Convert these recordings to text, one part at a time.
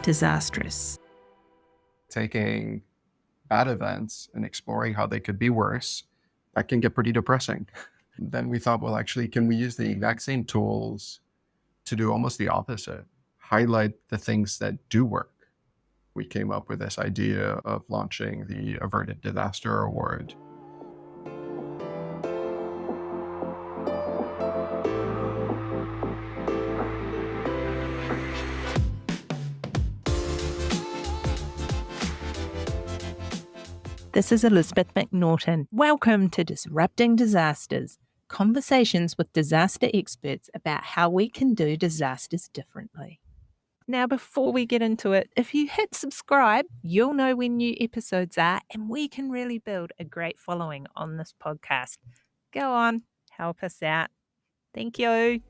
disastrous. Taking bad events and exploring how they could be worse, that can get pretty depressing. Then we thought, well, actually, can we use the exact same tools to do almost the opposite? Highlight the things that do work. We came up with this idea of launching the Averted Disaster Award. This is Elizabeth McNaughton. Welcome to Disrupting Disasters, conversations with disaster experts about how we can do disasters differently. Now, before we get into it, if you hit subscribe, you'll know when new episodes are, and we can really build a great following on this podcast. Go on, help us out. Thank you.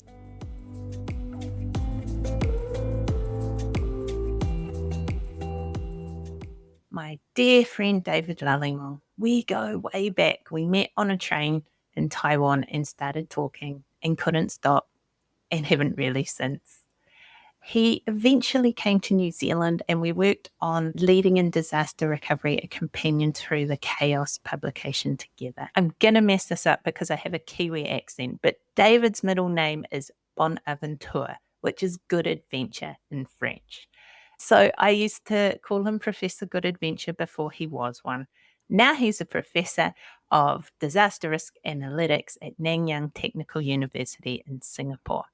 My dear friend David Lallemant, we go way back. We met on a train in Taiwan and started talking and couldn't stop and haven't really since. He eventually came to New Zealand and we worked on Leading in Disaster Recovery, a companion through the Chaos publication together. I'm going to mess this up because I have a Kiwi accent, but David's middle name is Bonaventure, which is good adventure in French. So I used to call him Professor Good Adventure before he was one. Now he's a professor of disaster risk analytics at Nanyang Technological University in Singapore.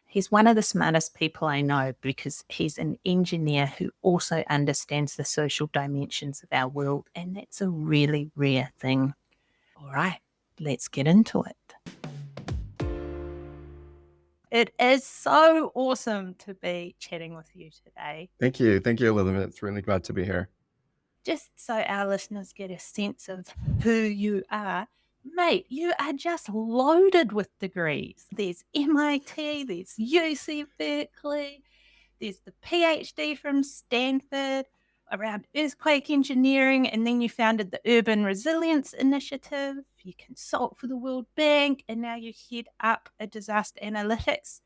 He's one of the smartest people I know because he's an engineer who also understands the social dimensions of our world, and that's a really rare thing. All right, let's get into it. It is so awesome to be chatting with you today. Thank you. Thank you, Elizabeth. It's really glad to be here. Just so our listeners get a sense of who you are, mate, you are just loaded with degrees. There's MIT, there's UC Berkeley, there's the PhD from Stanford around earthquake engineering, and then you founded the Urban Resilience Initiative. You consult for the World Bank, and now you head up a disaster analytics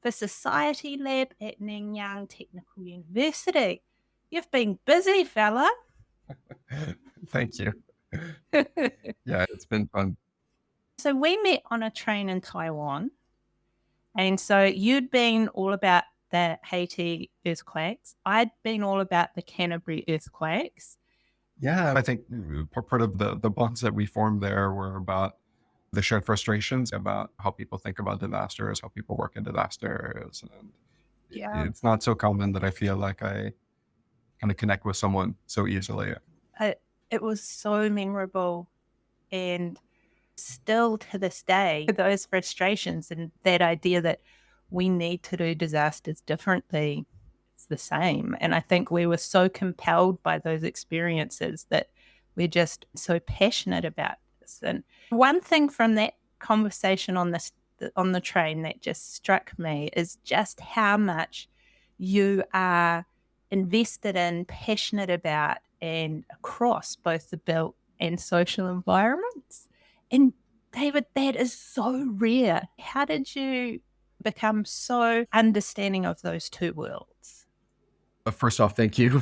for Society Lab at Nanyang Technological University. You've been busy, fella. Thank you. Yeah, it's been fun. So we met on a train in Taiwan, and so you'd been all about the Haiti earthquakes. I'd been all about the Canterbury earthquakes. Yeah, I think part of the bonds that we formed there were about the shared frustrations about how people think about disasters, how people work in disasters. And it's not so common that I feel like I kind of connect with someone so easily. It was so memorable, and still to this day, those frustrations and that idea that we need to do disasters differently, it's the same. And I think we were so compelled by those experiences that we're just so passionate about this. And one thing from that conversation on the train that just struck me is just how much you are invested in, passionate about, and across both the built and social environments. And David, that is so rare. How did you become so understanding of those two worlds? First off, thank you.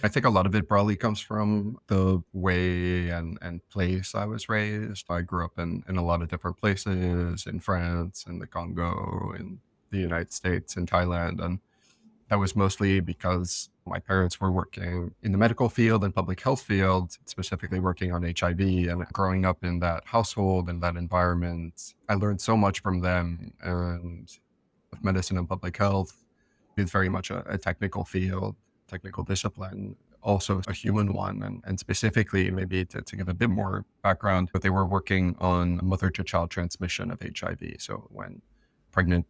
I think a lot of it probably comes from the way and place I was raised. I grew up in a lot of different places, in France, in the Congo, in the United States, in Thailand. And that was mostly because my parents were working in the medical field and public health field, specifically working on HIV. And growing up in that household and that environment, I learned so much from them. And with medicine and public health, it's very much a technical field, technical discipline, also a human one. And specifically, maybe to give a bit more background, but they were working on mother-to-child transmission of HIV. So when pregnant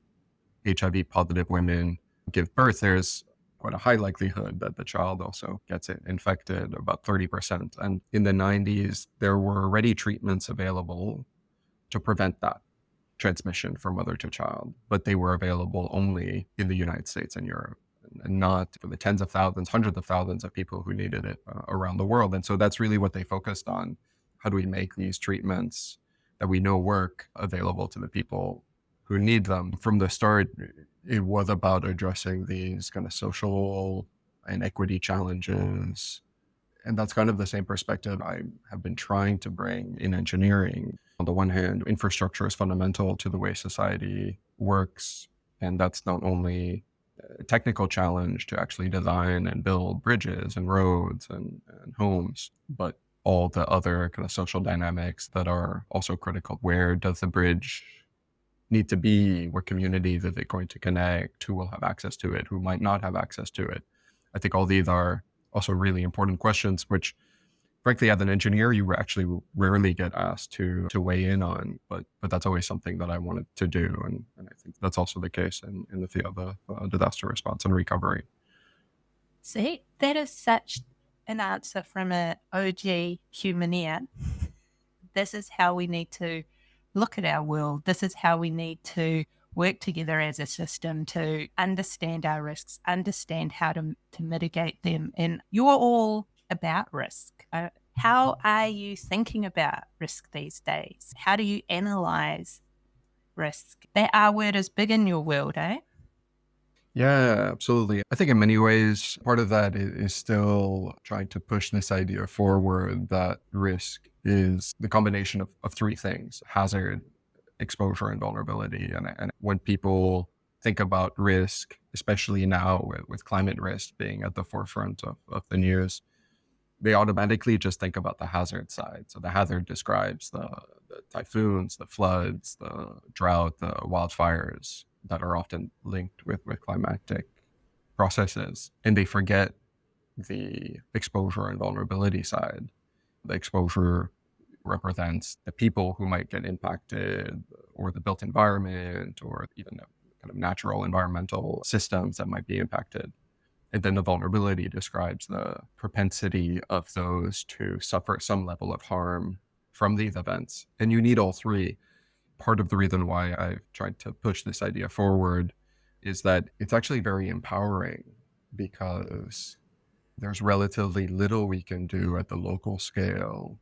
HIV positive women give birth, there's quite a high likelihood that the child also gets it infected, about 30%. And in the 90s, there were already treatments available to prevent that transmission from mother to child, but they were available only in the United States and Europe, and not for the tens of thousands, hundreds of thousands of people who needed it around the world. And so that's really what they focused on. How do we make these treatments that we know work available to the people who need them? From the start, it was about addressing these kind of social inequity challenges. And that's kind of the same perspective I have been trying to bring in engineering. On the one hand, infrastructure is fundamental to the way society works. And that's not only a technical challenge to actually design and build bridges and roads and homes, but all the other kind of social dynamics that are also critical. Where does the bridge need to be? What communities is it going to connect? Who will have access to it? Who might not have access to it? I think all these are also really important questions, which frankly, as an engineer, you actually rarely get asked to weigh in on, but that's always something that I wanted to do. And I think that's also the case in the field of disaster response and recovery. See, that is such an answer from an OG humaneer. This is how we need to look at our world. This is how we need to work together as a system to understand our risks, understand how to mitigate them. And you're all about risk. How are you thinking about risk these days? How do you analyze risk? That R word is big in your world, eh? Yeah, absolutely. I think in many ways, part of that is still trying to push this idea forward that risk is the combination of three things: hazard, exposure, and vulnerability. And when people think about risk, especially now with climate risk being at the forefront of the news, they automatically just think about the hazard side. So the hazard describes the typhoons, the floods, the drought, the wildfires that are often linked with climatic processes. And they forget the exposure and vulnerability side. The exposure represents the people who might get impacted, or the built environment, or even kind of natural environmental systems that might be impacted. And then the vulnerability describes the propensity of those to suffer some level of harm from these events. And you need all three. Part of the reason why I've tried to push this idea forward is that it's actually very empowering, because there's relatively little we can do at the local scale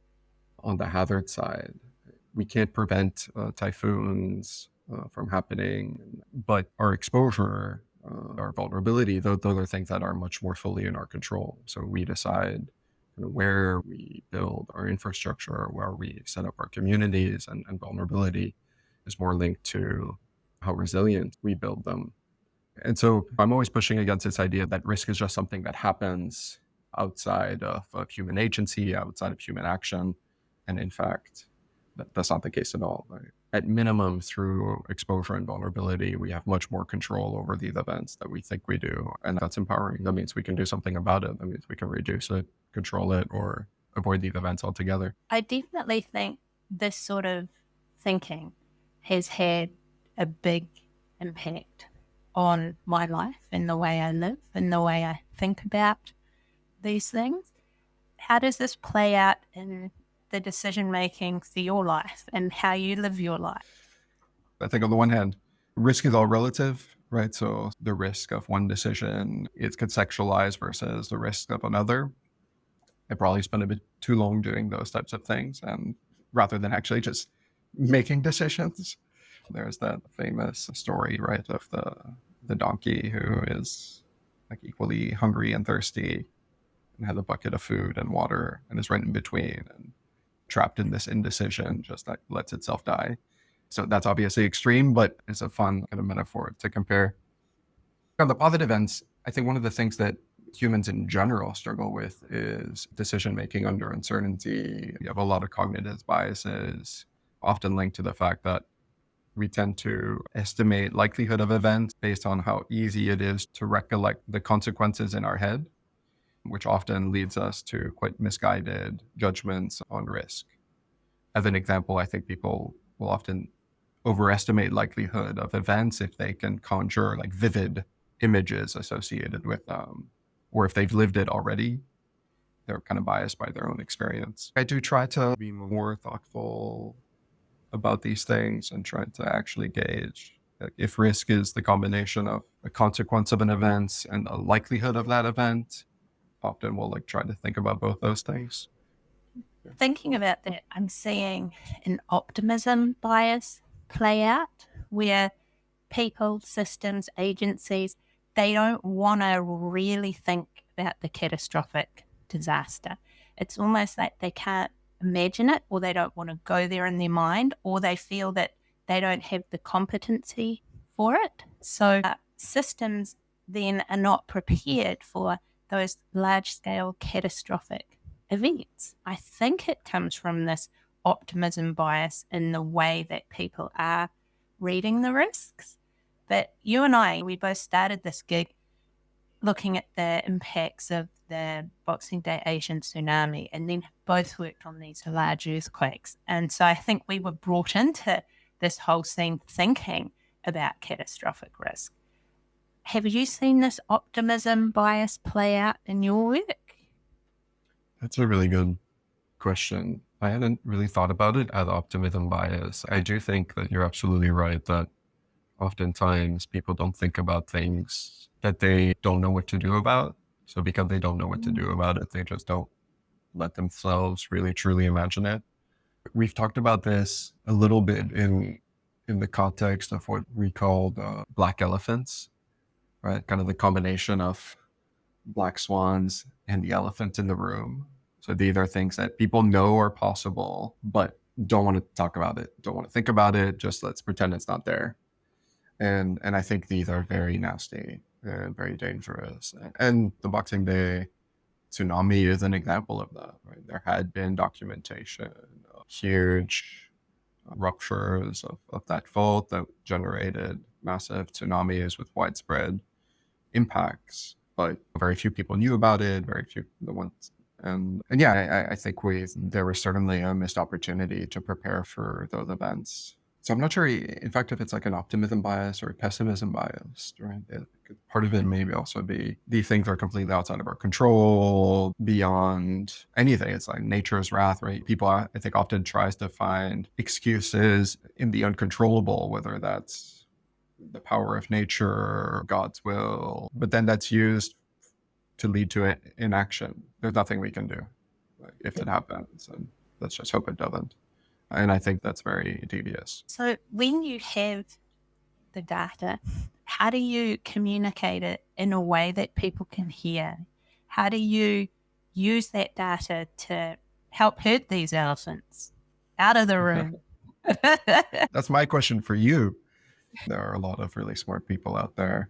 on the hazard side. We can't prevent typhoons from happening, but our exposure, our vulnerability, those are things that are much more fully in our control. So we decide where we build our infrastructure, where we set up our communities, and vulnerability is more linked to how resilient we build them. And so I'm always pushing against this idea that risk is just something that happens outside of human agency, outside of human action. And in fact, that's not the case at all. Right? At minimum, through exposure and vulnerability, we have much more control over these events that we think we do. And that's empowering. That means we can do something about it. That means we can reduce it, control it, or avoid these events altogether. I definitely think this sort of thinking has had a big impact on my life and the way I live and the way I think about these things. How does this play out in the decision making for your life and how you live your life? I think on the one hand, risk is all relative, right? So the risk of one decision is contextualized versus the risk of another. I probably spent a bit too long doing those types of things, and rather than actually just making decisions. There's that famous story, right, of the donkey who is like equally hungry and thirsty and has a bucket of food and water and is right in between and trapped in this indecision, just like lets itself die. So that's obviously extreme, but it's a fun kind of metaphor to compare. On the positive ends, I think one of the things that humans in general struggle with is decision making under uncertainty. You have a lot of cognitive biases, often linked to the fact that we tend to estimate likelihood of events based on how easy it is to recollect the consequences in our head, which often leads us to quite misguided judgments on risk. As an example, I think people will often overestimate likelihood of events if they can conjure like vivid images associated with them, or if they've lived it already, they're kind of biased by their own experience. I do try to be more thoughtful about these things and try to actually gauge if risk is the combination of a consequence of an event and the likelihood of that event. Often we'll like try to think about both those things. Thinking about that, I'm seeing an optimism bias play out where people, systems, agencies, they don't want to really think about the catastrophic disaster. It's almost like they can't imagine it, or they don't want to go there in their mind, or they feel that they don't have the competency for it. So systems then are not prepared for those large-scale catastrophic events. I think it comes from this optimism bias in the way that people are reading the risks. But you and I, we both started this gig looking at the impacts of the Boxing Day Asian tsunami, and then both worked on these large earthquakes. And so I think we were brought into this whole scene thinking about catastrophic risk. Have you seen this optimism bias play out in your work? That's a really good question. I hadn't really thought about it as optimism bias. I do think that you're absolutely right that oftentimes people don't think about things that they don't know what to do about. So because they don't know what to do about it, they just don't let themselves really truly imagine it. We've talked about this a little bit in the context of what we call black elephants, right? Kind of the combination of black swans and the elephant in the room. So these are things that people know are possible, but don't want to talk about it, don't want to think about it. Just let's pretend it's not there. And I think these are very nasty and very dangerous. And the Boxing Day tsunami is an example of that, right? There had been documentation of huge ruptures of that fault that generated massive tsunamis with widespread impacts, but very few people knew about it, very few the ones. And yeah, I think there was certainly a missed opportunity to prepare for those events. So I'm not sure, in fact, if it's like an optimism bias or a pessimism bias, right? Part of it maybe also be these things are completely outside of our control, beyond anything. It's like nature's wrath, right? People, I think, often tries to find excuses in the uncontrollable, whether that's the power of nature, God's will, but then that's used to lead to inaction. There's nothing we can do if it happens, and let's just hope it doesn't. And I think that's very devious. So when you have the data, how do you communicate it in a way that people can hear? How do you use that data to help herd these elephants out of the room? That's my question for you. There are a lot of really smart people out there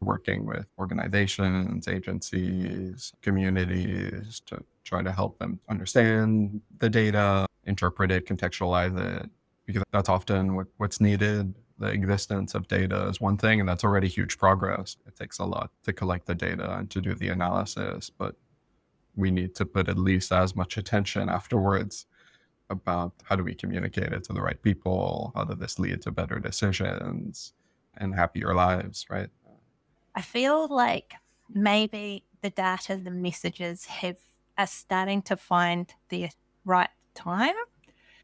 working with organizations, agencies, communities to try to help them understand the data, interpret it, contextualize it, because that's often what's needed. The existence of data is one thing, and that's already huge progress. It takes a lot to collect the data and to do the analysis, but we need to put at least as much attention afterwards about how do we communicate it to the right people, how does this lead to better decisions and happier lives, right? I feel like maybe the data, the messages are starting to find their right time.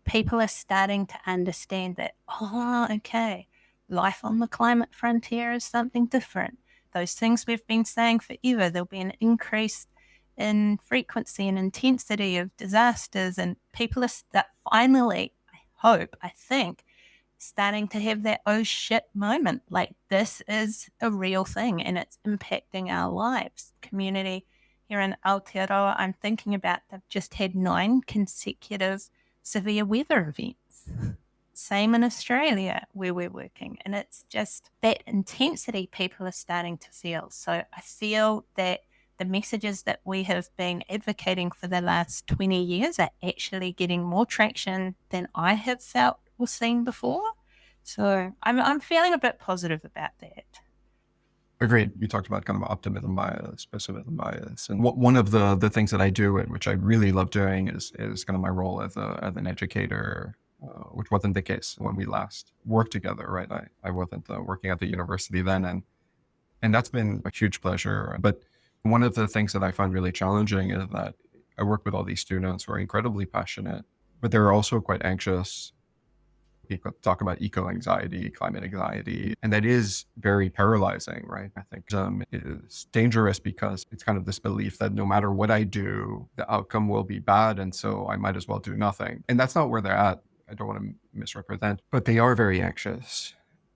People are starting to understand that, oh, okay, life on the climate frontier is something different. Those things we've been saying forever, there'll be an increase in frequency and intensity of disasters, and people are finally, I think, starting to have that oh shit moment. Like, this is a real thing and it's impacting our lives. Community here in Aotearoa, I'm thinking about, they've just had 9 consecutive severe weather events. Same in Australia where we're working. And it's just that intensity people are starting to feel. So I feel that the messages that we have been advocating for the last 20 years are actually getting more traction than I have felt or seen before. So I'm feeling a bit positive about that. Agreed. You talked about kind of optimism bias, pessimism bias. And one of the things that I do, which I really love doing, is kind of my role as an educator, which wasn't the case when we last worked together, right? I wasn't working at the university then, and that's been a huge pleasure. But one of the things that I find really challenging is that I work with all these students who are incredibly passionate, but they're also quite anxious. People talk about eco-anxiety, climate anxiety, and that is very paralyzing, right? I think it is dangerous because it's kind of this belief that no matter what I do, the outcome will be bad, and so I might as well do nothing. And that's not where they're at. I don't want to misrepresent, but they are very anxious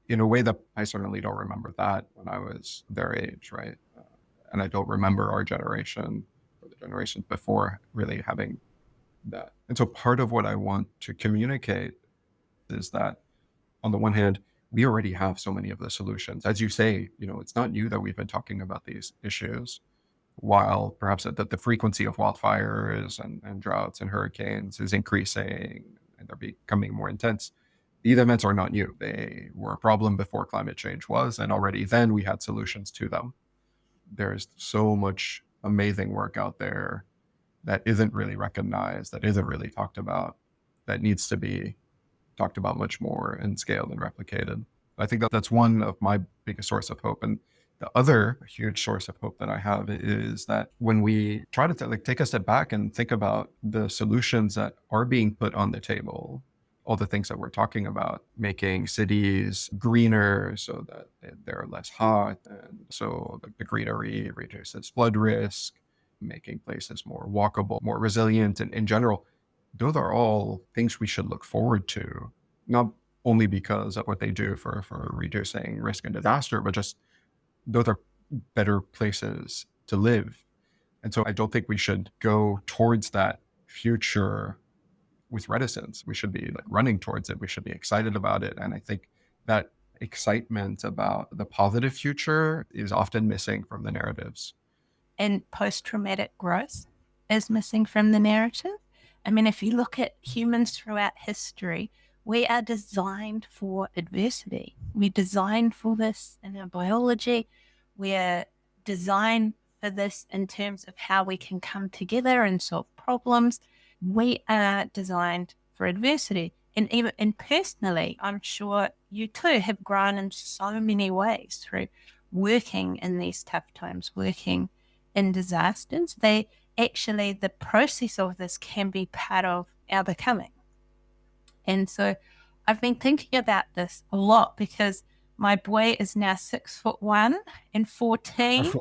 in a way that I certainly don't remember that when I was their age, right? And I don't remember our generation or the generations before really having that. And so part of what I want to communicate is that on the one hand, we already have so many of the solutions. As you say, it's not new that we've been talking about these issues, while perhaps that the frequency of wildfires and droughts and hurricanes is increasing and they're becoming more intense. These events are not new. They were a problem before climate change was, and already then we had solutions to them. There's so much amazing work out there that isn't really recognized, that isn't really talked about, that needs to be talked about much more and scaled and replicated. I think that that's one of my biggest source of hope. And the other huge source of hope that I have is that when we try to take a step back and think about the solutions that are being put on the table, all the things that we're talking about, making cities greener so that they're less hot, and so the greenery reduces flood risk, making places more walkable, more resilient, and in general, those are all things we should look forward to, not only because of what they do for reducing risk and disaster, but just those are better places to live. And so I don't think we should go towards that future with reticence. We should be running towards it. We should be excited about it. And I think that excitement about the positive future is often missing from the narratives. And post-traumatic growth is missing from the narrative. I mean, if you look at humans throughout history, we are designed for adversity. We're designed for this in our biology. We're designed for this in terms of how we can come together and solve problems. We are designed for adversity. And personally, I'm sure you too have grown in so many ways through working in these tough times, working in disasters. The process of this can be part of our becoming. And so I've been thinking about this a lot because my boy is now 6'1" and 14.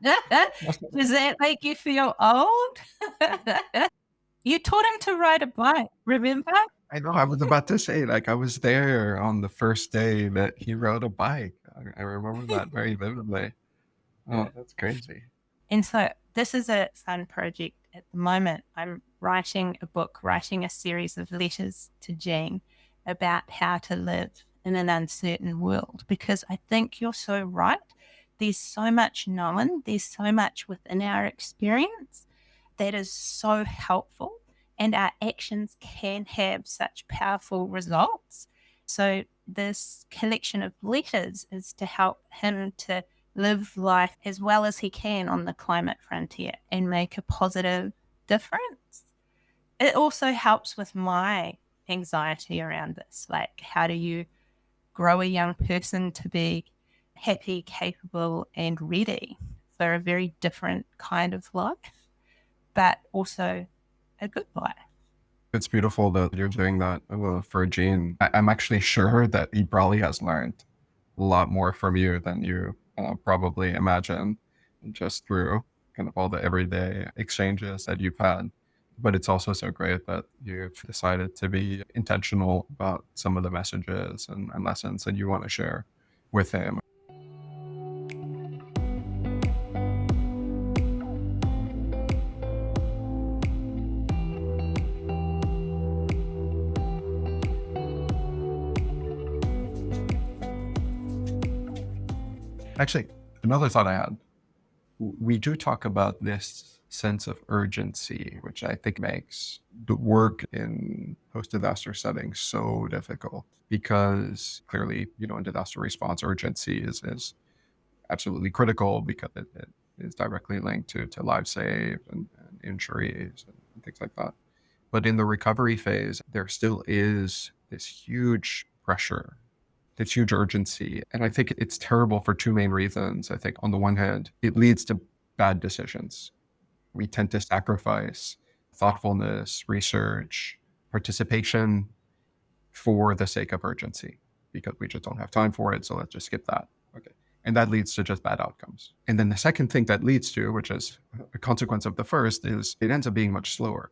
Does that make you feel old? You taught him to ride a bike, remember? I know. I was about to say, I was there on the first day that he rode a bike. I remember that very vividly. Oh, that's crazy. And so this is a fun project at the moment. I'm writing a book, writing a series of letters to Jean about how to live in an uncertain world, because I think you're so right. There's so much known, there's so much within our experience that is so helpful, and our actions can have such powerful results. So this collection of letters is to help him to live life as well as he can on the climate frontier and make a positive difference. It also helps with my anxiety around this. Like, how do you grow a young person to be happy, capable, and ready for a very different kind of life, but also a good life? It's beautiful that you're doing that for Gene. I'm actually sure that he probably has learned a lot more from you than you probably imagine, just through kind of all the everyday exchanges that you've had. But it's also so great that you've decided to be intentional about some of the messages and lessons that you want to share with him. Actually, another thought I had, we do talk about this sense of urgency, which I think makes the work in post-disaster settings so difficult, because clearly, in disaster response, urgency is absolutely critical because it is directly linked to lives saved and injuries and things like that. But in the recovery phase, there still is this huge pressure, this huge urgency. And I think it's terrible for two main reasons. I think on the one hand, it leads to bad decisions. We tend to sacrifice thoughtfulness, research, participation for the sake of urgency because we just don't have time for it. So let's just skip that. Okay. And that leads to just bad outcomes. And then the second thing that leads to, which is a consequence of the first, is it ends up being much slower.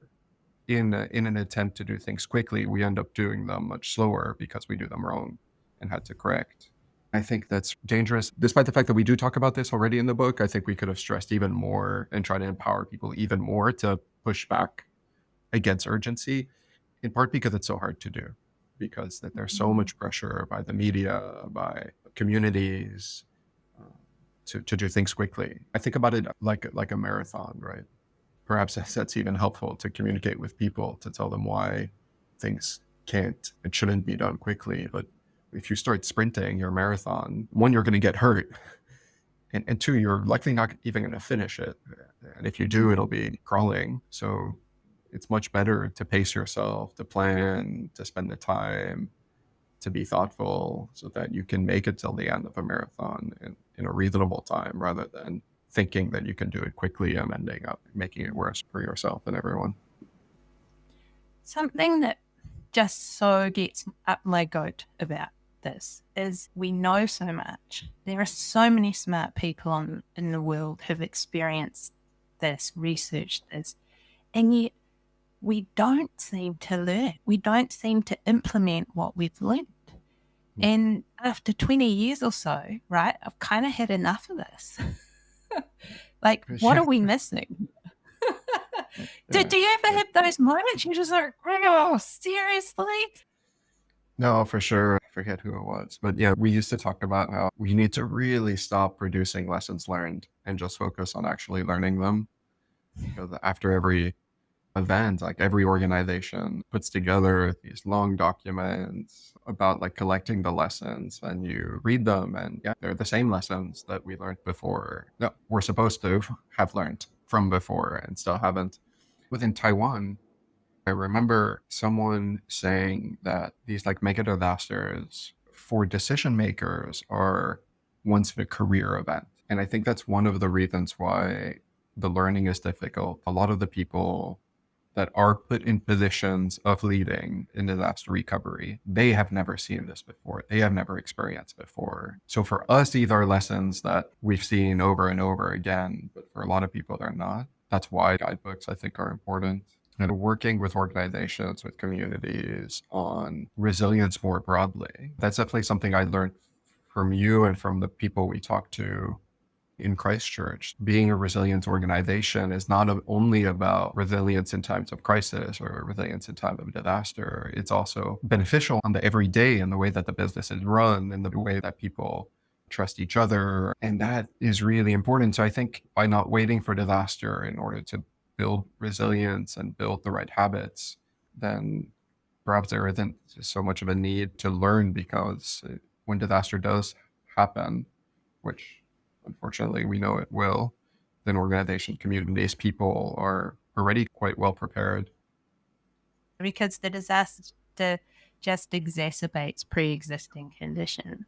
In an attempt to do things quickly, we end up doing them much slower because we do them wrong and had to correct. I think that's dangerous. Despite the fact that we do talk about this already in the book, I think we could have stressed even more and try to empower people even more to push back against urgency, in part because it's so hard to do, because that there's so much pressure by the media, by communities, uh, to do things quickly. I think about it like a marathon, right? Perhaps that's even helpful to communicate with people, to tell them why things can't and shouldn't be done quickly. But if you start sprinting your marathon, one, you're going to get hurt. And two, you're likely not even going to finish it. And if you do, it'll be crawling. So it's much better to pace yourself, to plan, to spend the time, to be thoughtful so that you can make it till the end of a marathon in a reasonable time, rather than thinking that you can do it quickly and ending up making it worse for yourself and everyone. Something that just so gets up my goat about this is we know so much. There are so many smart people in the world who've experienced this, researched this, and yet we don't seem to learn. We don't seem to implement what we've learned. And after 20 years or so, right, I've kind of had enough of this. Like, what are we missing? Do you ever have those moments you're just like, oh, seriously? No, for sure. I forget who it was. But yeah, we used to talk about how we need to really stop producing lessons learned and just focus on actually learning them. Because after every event, like every organization puts together these long documents about like collecting the lessons, and you read them, and yeah, they're the same lessons that we learned before. No, we're supposed to have learned from before and still haven't. Within Taiwan, I remember someone saying that these like mega disasters for decision makers are once in a career event. And I think that's one of the reasons why the learning is difficult. A lot of the people that are put in positions of leading in disaster recovery, they have never seen this before. They have never experienced before. So for us, these are lessons that we've seen over and over again, but for a lot of people, they're not. That's why guidebooks, I think, are important. And working with organizations, with communities on resilience more broadly. That's definitely something I learned from you and from the people we talked to in Christchurch. Being a resilient organization is not only about resilience in times of crisis or resilience in time of disaster. It's also beneficial on the everyday in the way that the business is run and the way that people trust each other. And that is really important. So I think by not waiting for disaster in order to build resilience and build the right habits, then perhaps there isn't so much of a need to learn, because when disaster does happen, which unfortunately we know it will, then organization, communities, people are already quite well prepared. Because the disaster just exacerbates pre-existing conditions,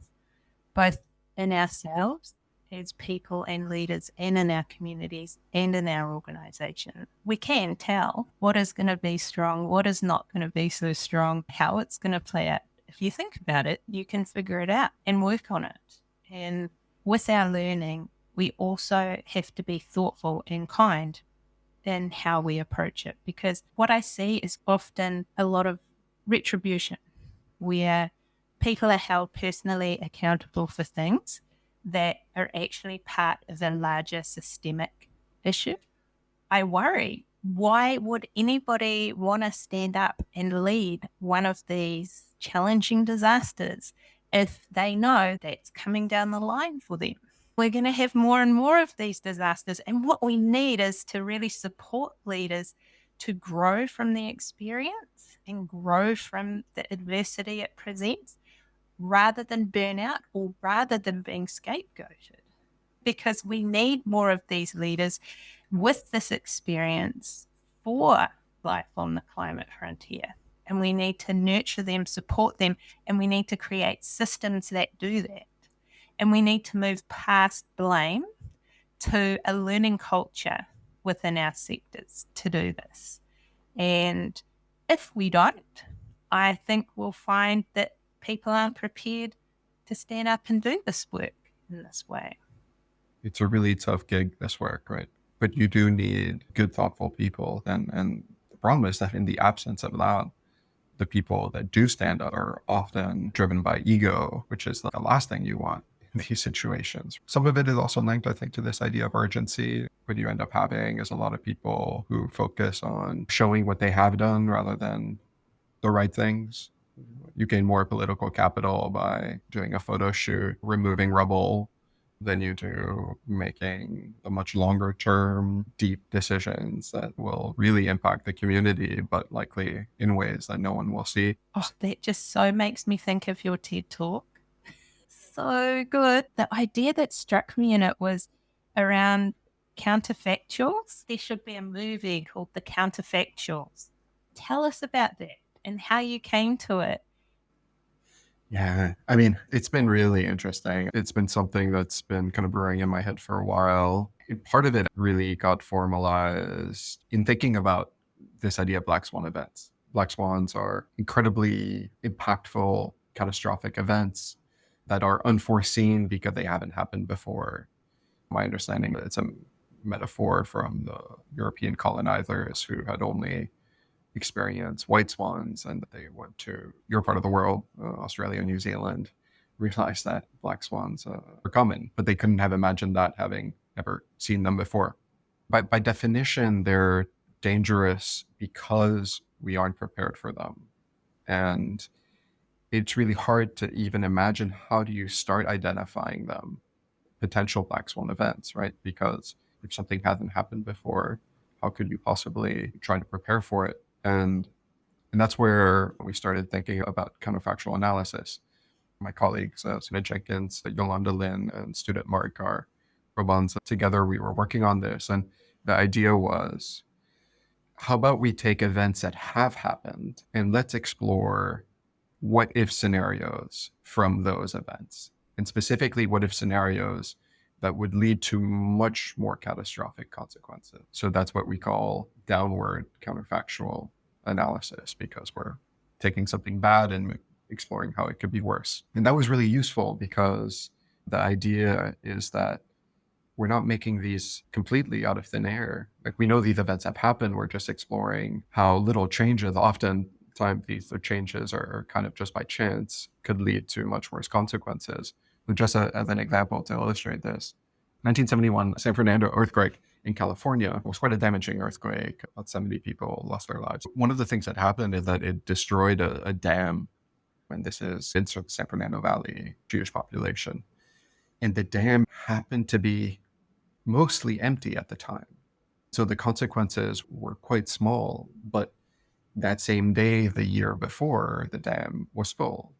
both in ourselves as people and leaders, and in our communities and in our organization. We can tell what is going to be strong, what is not going to be so strong, how it's going to play out. If you think about it, you can figure it out and work on it. And with our learning, we also have to be thoughtful and kind in how we approach it, because what I see is often a lot of retribution where people are held personally accountable for things that are actually part of a larger systemic issue. I worry, why would anybody want to stand up and lead one of these challenging disasters if they know that's coming down the line for them? We're going to have more and more of these disasters. And what we need is to really support leaders to grow from the experience and grow from the adversity it presents, rather than burn out or rather than being scapegoated. Because we need more of these leaders with this experience for life on the climate frontier. And we need to nurture them, support them, and we need to create systems that do that. And we need to move past blame to a learning culture within our sectors to do this. And if we don't, I think we'll find that people aren't prepared to stand up and do this work in this way. It's a really tough gig, this work, right? But you do need good, thoughtful people. And the problem is that in the absence of that, The people that do stand up are often driven by ego, which is the last thing you want in these situations. Some of it is also linked, I think, to this idea of urgency. What you end up having is a lot of people who focus on showing what they have done rather than the right things. You gain more political capital by doing a photo shoot, removing rubble, than you do making the much longer term, deep decisions that will really impact the community, but likely in ways that no one will see. Oh, that just so makes me think of your TED talk. So good. The idea that struck me in it was around counterfactuals. There should be a movie called The Counterfactuals. Tell us about that and how you came to it. Yeah, I mean, it's been really interesting. It's been something that's been kind of brewing in my head for a while. Part of it really got formalized in thinking about this idea of Black Swan events. Black Swans are incredibly impactful, catastrophic events that are unforeseen because they haven't happened before. My understanding, it's a metaphor from the European colonizers who had only experience white swans, and they went to your part of the world, Australia, New Zealand, realized that black swans are common, but they couldn't have imagined that having ever seen them before. By definition, they're dangerous because we aren't prepared for them. And it's really hard to even imagine how do you start identifying them, potential black swan events, right? Because if something hasn't happened before, how could you possibly try to prepare for it? And that's where we started thinking about counterfactual analysis. My colleagues, Sina Jenkins, Yolanda Lin, and student Mark are Robans. Together, we were working on this. And the idea was, how about we take events that have happened and let's explore what if scenarios from those events, and specifically what if scenarios that would lead to much more catastrophic consequences. So that's what we call downward counterfactual analysis, because we're taking something bad and exploring how it could be worse. And that was really useful because the idea is that we're not making these completely out of thin air. Like, we know these events have happened. We're just exploring how little changes, often time these changes are kind of just by chance, could lead to much worse consequences. So just as an example to illustrate this, 1971 San Fernando earthquake in California was quite a damaging earthquake. About 70 people lost their lives. One of the things that happened is that it destroyed a dam, and this is in the San Fernando Valley, Jewish population. And the dam happened to be mostly empty at the time. So the consequences were quite small, but that same day, the year before, the dam was full.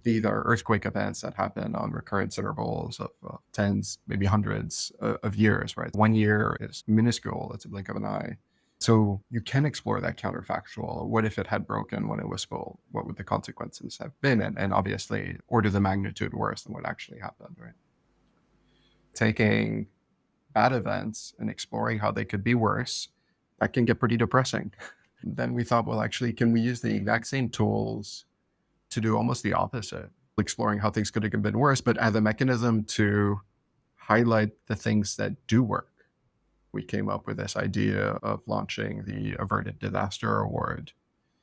These are earthquake events that happen on recurrent intervals of tens, maybe hundreds of years, right? 1 year is minuscule. It's a blink of an eye. So you can explore that counterfactual. What if it had broken when it was full? What would the consequences have been? And obviously, order the magnitude worse than what actually happened, right? Taking bad events and exploring how they could be worse, that can get pretty depressing. Then we thought, well, actually, can we use the exact same tools to do almost the opposite, exploring how things could have been worse, but as a mechanism to highlight the things that do work? We came up with this idea of launching the Averted Disaster Award.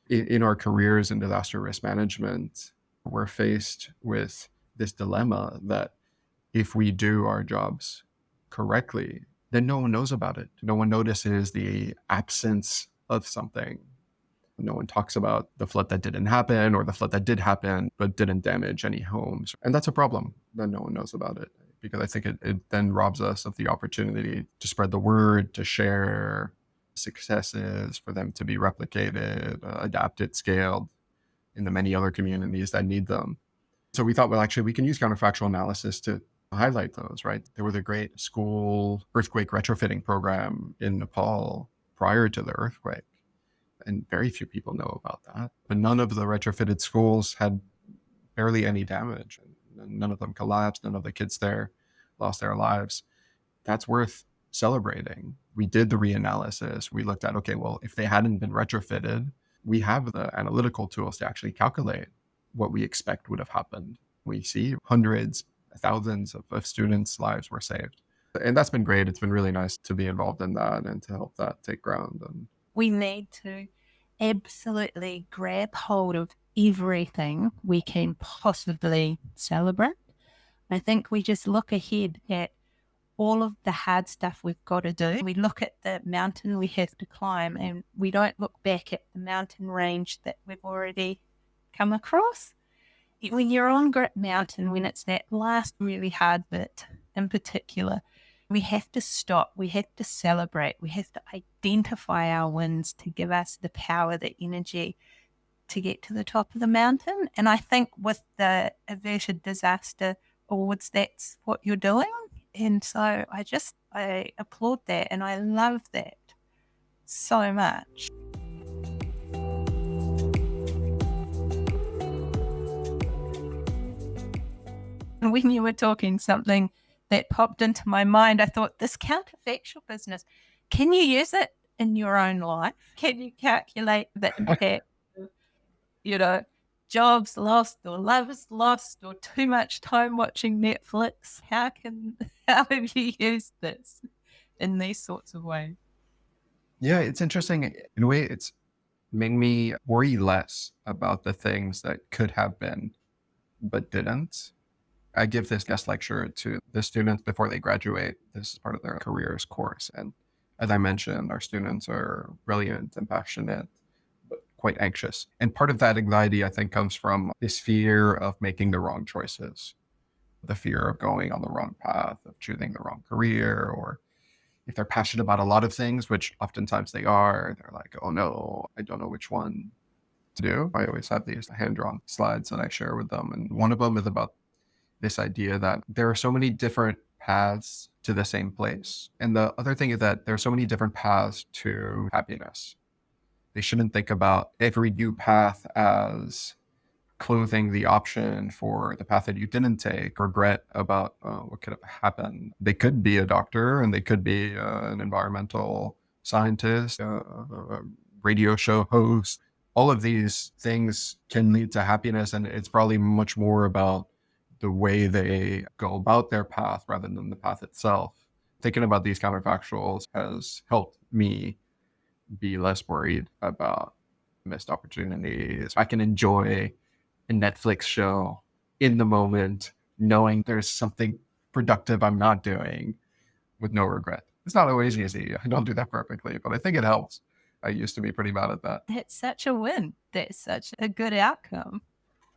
In our careers in disaster risk management, we're faced with this dilemma that if we do our jobs correctly, then no one knows about it. No one notices the absence of something. No one talks about the flood that didn't happen, or the flood that did happen but didn't damage any homes. And that's a problem that no one knows about it, because I think it then robs us of the opportunity to spread the word, to share successes, for them to be replicated, adapted, scaled in the many other communities that need them. So we thought, well, actually, we can use counterfactual analysis to highlight those, right? There was a great school earthquake retrofitting program in Nepal prior to the earthquake, and very few people know about that. But none of the retrofitted schools had barely any damage. None of them collapsed. None of the kids there lost their lives. That's worth celebrating. We did the reanalysis. We looked at, okay, well, if they hadn't been retrofitted, we have the analytical tools to actually calculate what we expect would have happened. We see hundreds, thousands of students' lives were saved. And that's been great. It's been really nice to be involved in that and to help that take ground. And We need to. absolutely grab hold of everything we can possibly celebrate. I think we just look ahead at all of the hard stuff we've got to do. We look at the mountain we have to climb, and we don't look back at the mountain range that we've already come across. When you're on Grit Mountain, when it's that last really hard bit in particular, we have to stop, we have to celebrate, we have to identify our wins to give us the power, the energy to get to the top of the mountain. And I think with the Averted Disaster Awards, that's what you're doing. And so I applaud that, and I love that so much. And when you were talking, something that popped into my mind, I thought, this counterfactual business, can you use it in your own life? Can you calculate the impact of, jobs lost or lovers lost or too much time watching Netflix? How have you used this in these sorts of ways? Yeah, it's interesting. In a way, it's made me worry less about the things that could have been but didn't. I give this guest lecture to the students before they graduate. This is part of their careers course. And as I mentioned, our students are brilliant and passionate, but quite anxious. And part of that anxiety, I think, comes from this fear of making the wrong choices, the fear of going on the wrong path, of choosing the wrong career, or if they're passionate about a lot of things, which oftentimes they are, they're like, oh no, I don't know which one to do. I always have these hand-drawn slides that I share with them. And one of them is about this idea that there are so many different paths to the same place. And the other thing is that there are so many different paths to happiness. They shouldn't think about every new path as clothing the option for the path that you didn't take, regret about what could have happened. They could be a doctor, and they could be an environmental scientist, a radio show host. All of these things can lead to happiness, and it's probably much more about the way they go about their path rather than the path itself. Thinking about these counterfactuals has helped me be less worried about missed opportunities. I can enjoy a Netflix show in the moment, knowing there's something productive I'm not doing with no regret. It's not always easy. I don't do that perfectly, but I think it helps. I used to be pretty bad at that. That's such a win. That's such a good outcome.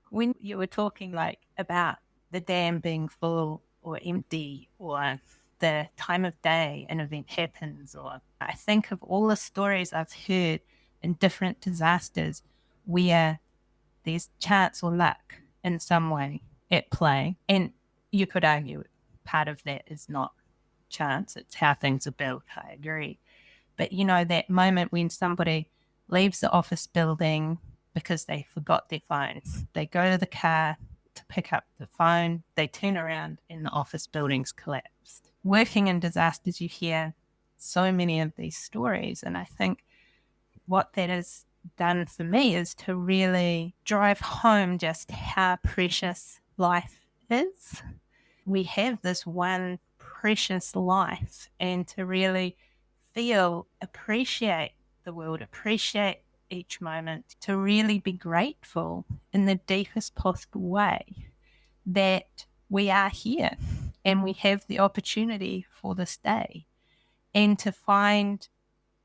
When you were talking about the dam being full or empty, or the time of day an event happens, or I think of all the stories I've heard in different disasters where there's chance or luck in some way at play. And you could argue part of that is not chance, it's how things are built. I agree. But that moment when somebody leaves the office building because they forgot their phones, they go to the car to pick up the phone, they turn around and the office building's collapsed. Working in disasters, you hear so many of these stories. And I think what that has done for me is to really drive home just how precious life is. We have this one precious life, and to really appreciate the world, appreciate each moment, to really be grateful in the deepest possible way that we are here and we have the opportunity for this day, and to find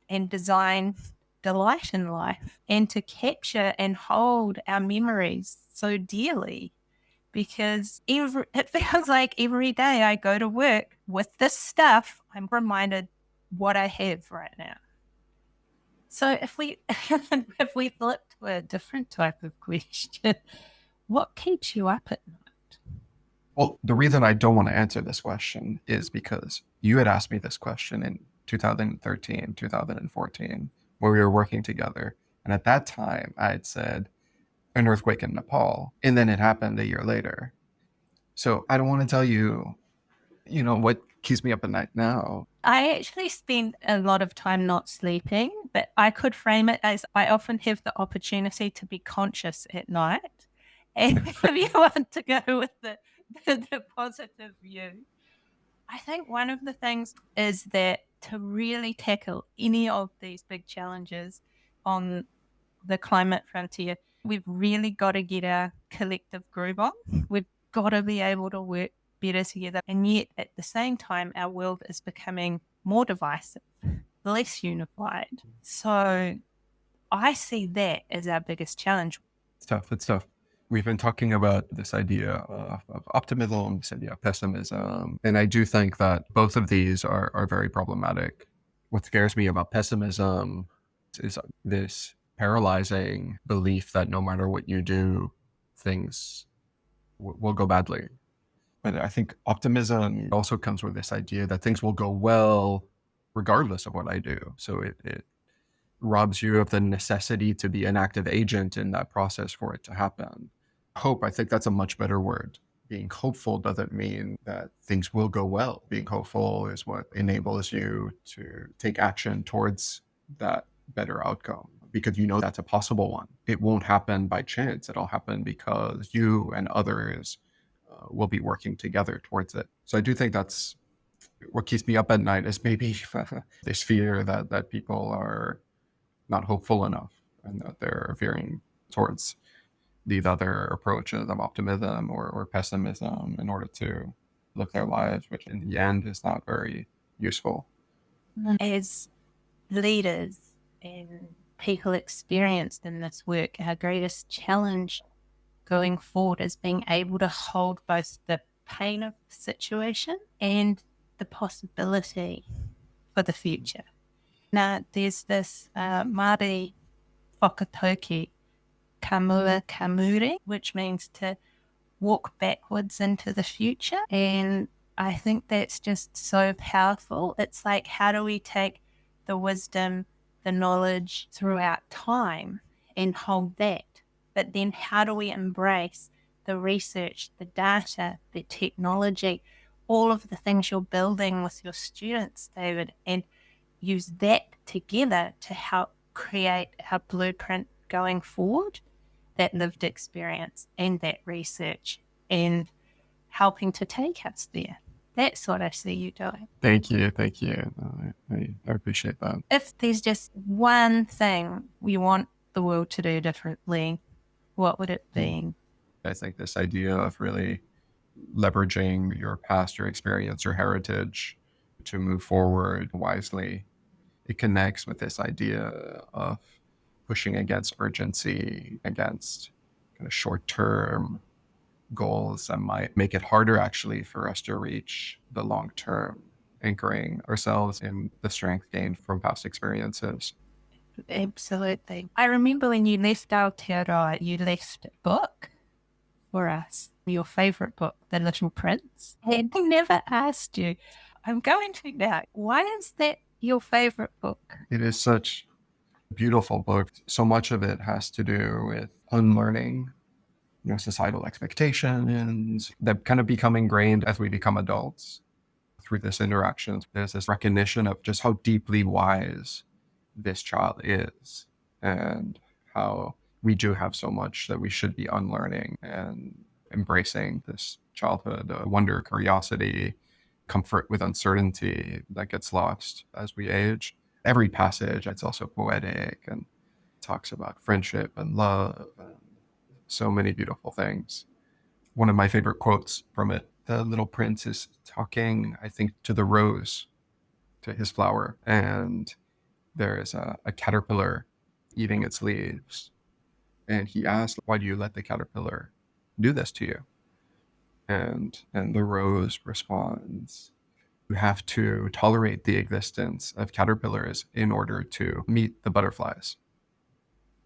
and design delight in life, and to capture and hold our memories so dearly, because it feels like every day I go to work with this stuff, I'm reminded what I have right now. So if we flip to a different type of question, what keeps you up at night? Well, the reason I don't want to answer this question is because you had asked me this question in 2013, 2014, where we were working together. And at that time, I had said an earthquake in Nepal, and then it happened a year later. So I don't want to tell you, what keeps me up at night now. I actually spend a lot of time not sleeping, but I could frame it as I often have the opportunity to be conscious at night. And if you want to go with the positive view, I think one of the things is that to really tackle any of these big challenges on the climate frontier. We've really got to get our collective groove on. We've got to be able to work better together. And yet, at the same time, our world is becoming more divisive, less unified. So I see that as our biggest challenge. It's tough. It's tough. We've been talking about this idea of optimism, this idea of pessimism. And I do think that both of these are very problematic. What scares me about pessimism is this paralyzing belief that no matter what you do, things will go badly. But I think optimism also comes with this idea that things will go well regardless of what I do. So it robs you of the necessity to be an active agent in that process for it to happen. Hope, I think that's a much better word. Being hopeful doesn't mean that things will go well. Being hopeful is what enables you to take action towards that better outcome, because you know that's a possible one. It won't happen by chance. It'll happen because you and others will be working together towards it. So I do think that's what keeps me up at night, is maybe this fear that people are not hopeful enough and that they're veering towards these other approaches of optimism or pessimism in order to live their lives, which in the end is not very useful. As leaders and people experienced in this work, our greatest challenge going forward is being able to hold both the pain of the situation and the possibility for the future. Now, there's this Māori whakatauki, kamua kamuri, which means to walk backwards into the future. And I think that's just so powerful. It's like, how do we take the wisdom, the knowledge throughout time and hold that? But then how do we embrace the research, the data, the technology, all of the things you're building with your students, David, and use that together to help create our blueprint going forward, that lived experience and that research, and helping to take us there. That's what I see you doing. Thank you. Thank you. I appreciate that. If there's just one thing you want the world to do differently, what would it be? I think this idea of really leveraging your past, your experience, your heritage to move forward wisely, it connects with this idea of pushing against urgency, against kind of short-term goals that might make it harder actually for us to reach the long term, anchoring ourselves in the strength gained from past experiences. Absolutely. I remember when you left Aotearoa, you left a book for us, your favourite book, The Little Prince. And I never asked you. I'm going to now. Why is that your favourite book? It is such a beautiful book. So much of it has to do with unlearning, societal expectations that kind of become ingrained as we become adults. Through this interaction, there's this recognition of just how deeply wise this child is and how we do have so much that we should be unlearning and embracing this childhood wonder, curiosity, comfort with uncertainty that gets lost as we age. Every passage, it's also poetic and talks about friendship and love and so many beautiful things. One of my favorite quotes from it, the little prince is talking, I think, to the rose, to his flower, and there is a caterpillar eating its leaves. And he asks, why do you let the caterpillar do this to you? And the rose responds, you have to tolerate the existence of caterpillars in order to meet the butterflies.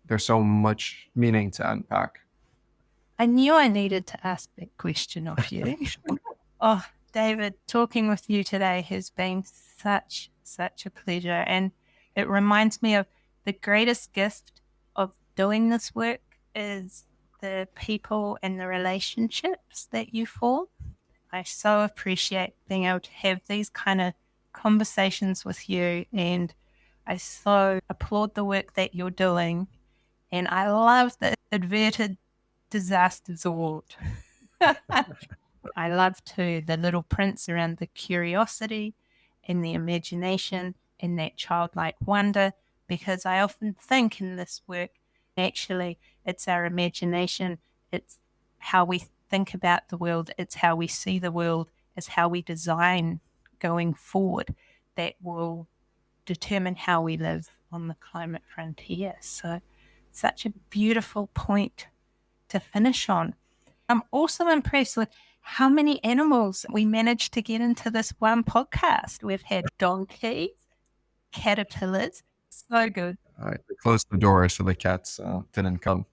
There's so much meaning to unpack. I knew I needed to ask that question of you. Oh, David, talking with you today has been such a pleasure. And it reminds me of the greatest gift of doing this work is the people and the relationships that you form. I so appreciate being able to have these kind of conversations with you, and I so applaud the work that you're doing. And I love the Averted Disaster Awards. I love too the Little Prince around the curiosity and the imagination and that childlike wonder, because I often think in this work Actually, it's our imagination. It's how we think about the world. It's how we see the world. It's how we design going forward that will determine how we live on the climate frontier. So, such a beautiful point to finish on. I'm also impressed with how many animals we managed to get into this one podcast. We've had donkeys, caterpillars. So good. I closed the door so the cats didn't come.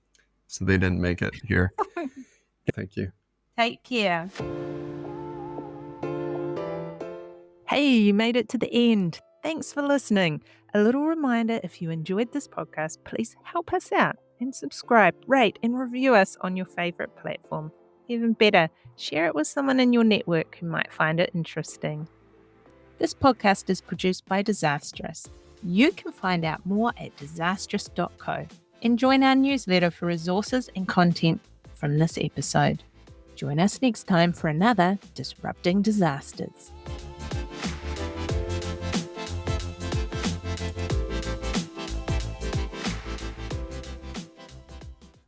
So they didn't make it here. Thank you. Take care. Hey, you made it to the end. Thanks for listening. A little reminder, if you enjoyed this podcast, please help us out and subscribe, rate, and review us on your favorite platform. Even better, share it with someone in your network who might find it interesting. This podcast is produced by Disastrous. You can find out more at disastrous.co and join our newsletter for resources and content from this episode. Join us next time for another Disrupting Disasters.